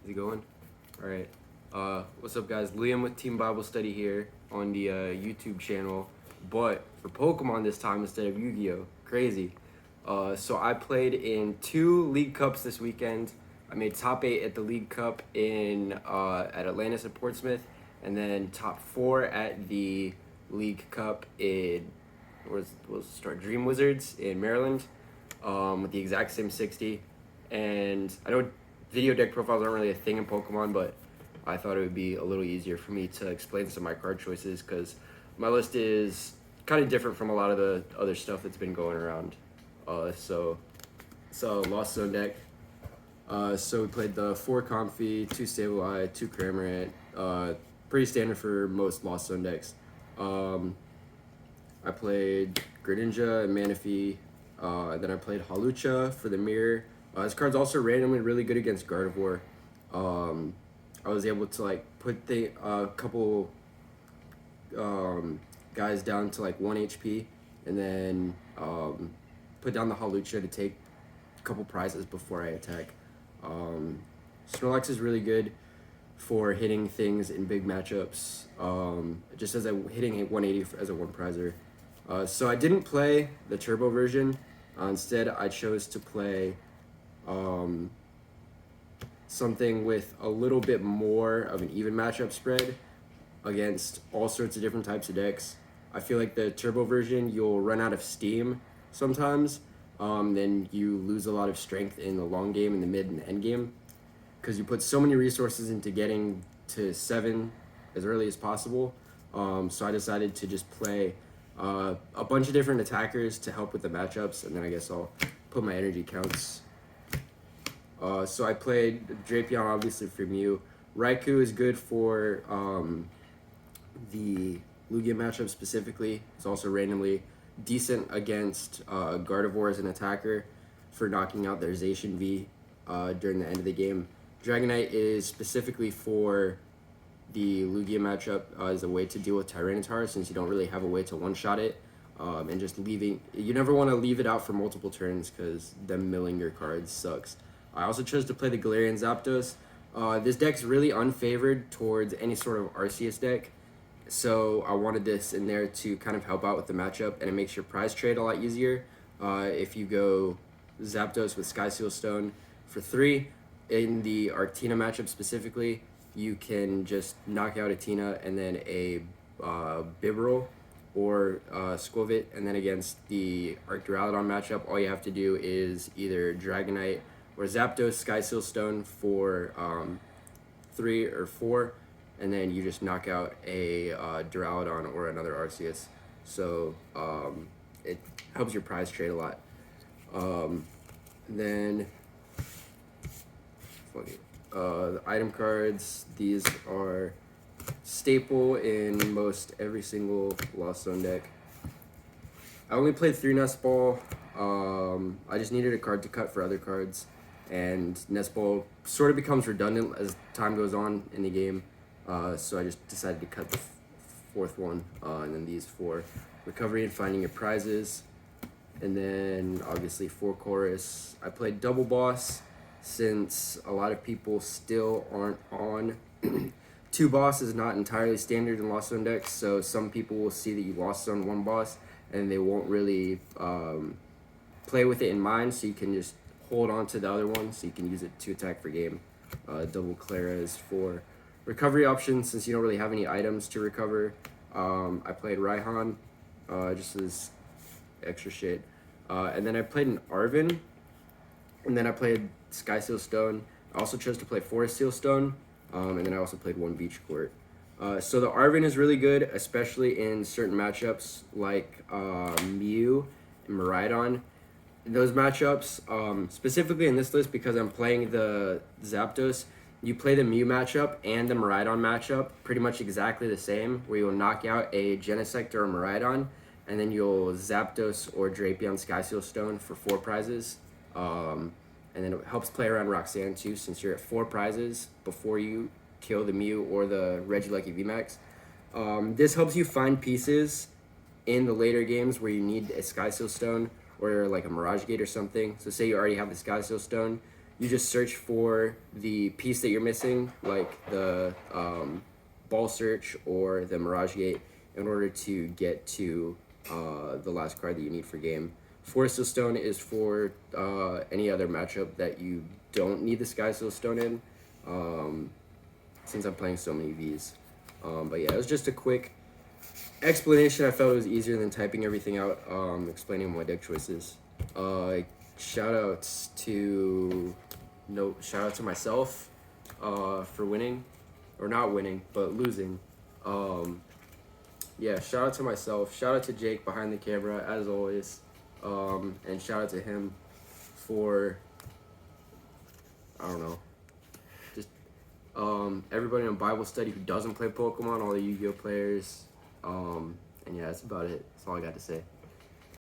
Is it going? All right. What's up, guys? Liam with Team Bible Study here on the YouTube channel, but for Pokemon this time instead of Yu-Gi-Oh. Crazy. So I played in 2 League Cups this weekend. I made top 8 at the League Cup in at Atlantis and Portsmouth, and then top 4 at the League Cup in was start Dream Wizards in Maryland, with the exact same 60. And I know video deck profiles aren't really a thing in Pokemon, but I thought it would be a little easier for me to explain some of my card choices because my list is kind of different from a lot of the other stuff that's been going around. So Lost Zone deck. So we played the 4 Comfy, 2 Sableye, 2 Cramorant. Pretty standard for most Lost Zone decks. I played Greninja and Manaphy. Then I played Halucha for the mirror. This card's also randomly really good against Gardevoir. I was able to like put the couple guys down to like 1 HP, and then put down the Halucha to take a couple prizes before I attack. Snorlax is really good for hitting things in big matchups, just as hitting 180 as a 1-prizer. So I didn't play the turbo version. Instead, I chose to play something with a little bit more of an even matchup spread against all sorts of different types of decks. I feel like the turbo version, you'll run out of steam sometimes, then you lose a lot of strength in the long game, in the mid and the end game, because you put so many resources into getting to 7 as early as possible. So I decided to just play a bunch of different attackers to help with the matchups, and then I guess I'll put my energy counts. So I played Drapion, obviously, for Mew. Raikou is good for the Lugia matchup specifically. It's also randomly decent against Gardevoir as an attacker for knocking out their Zacian V during the end of the game. Dragonite is specifically for the Lugia matchup as a way to deal with Tyranitar, since you don't really have a way to one-shot it. And just leaving, you never want to leave it out for multiple turns because them milling your cards sucks. I also chose to play the Galarian Zapdos. This deck's really unfavored towards any sort of Arceus deck, so I wanted this in there to kind of help out with the matchup, and it makes your prize trade a lot easier. If you go Zapdos with Sky Seal Stone for 3, in the Arctina matchup specifically, you can just knock out a Tina and then a Bibarel or Squovit, and then against the Arcturalodon matchup, all you have to do is either Dragonite or Zapdos Sky Seal Stone for 3 or 4, and then you just knock out a Duraludon or another Arceus. So it helps your prize trade a lot. Then the item cards, these are staple in most every single Lost Zone deck. I only played 3 Nest Ball. I just needed a card to cut for other cards, and Nest Ball sort of becomes redundant as time goes on in the game, so I just decided to cut the 4th one, and then these 4. Recovery and finding your prizes, and then obviously 4 Chorus. I played Double Boss since a lot of people still aren't on. 2 boss is not entirely standard in Lost Zone decks, so some people will see that you lost on 1 boss and they won't really play with it in mind, so you can just hold on to the other one so you can use it to attack for game. Double Clara is for recovery options since you don't really have any items to recover. I played Raihan just as extra shit. And then I played an Arven, and then I played Sky Seal Stone. I also chose to play Forest Seal Stone, and then I also played 1 Beach Court. So the Arven is really good, especially in certain matchups like Mew and Miraidon. In those matchups, specifically in this list because I'm playing the Zapdos, you play the Mew matchup and the Miraidon matchup pretty much exactly the same, where you'll knock out a Genesect or a Miraidon, and then you'll Zapdos or Drapion Sky Seal Stone for 4 prizes. And then it helps play around Roxanne too, since you're at 4 prizes before you kill the Mew or the Regieleki VMAX. This helps you find pieces in the later games where you need a Sky Seal Stone or like a Mirage Gate or something. So say you already have the Sky Seal Stone, you just search for the piece that you're missing, like the ball search or the Mirage Gate, in order to get to the last card that you need for game. Forest of Stone is for any other matchup that you don't need the Sky Seal Stone in, since I'm playing so many Vs. But yeah, it was just a quick explanation. I felt it was easier than typing everything out, explaining my deck choices. Shout outs to myself for winning, or not winning, but losing. Yeah, shout out to myself. Shout out to Jake behind the camera, as always. And shout out to him for, I don't know, just everybody in Bible study who doesn't play Pokemon, all the Yu-Gi-Oh players. And yeah, that's about it. That's all I got to say.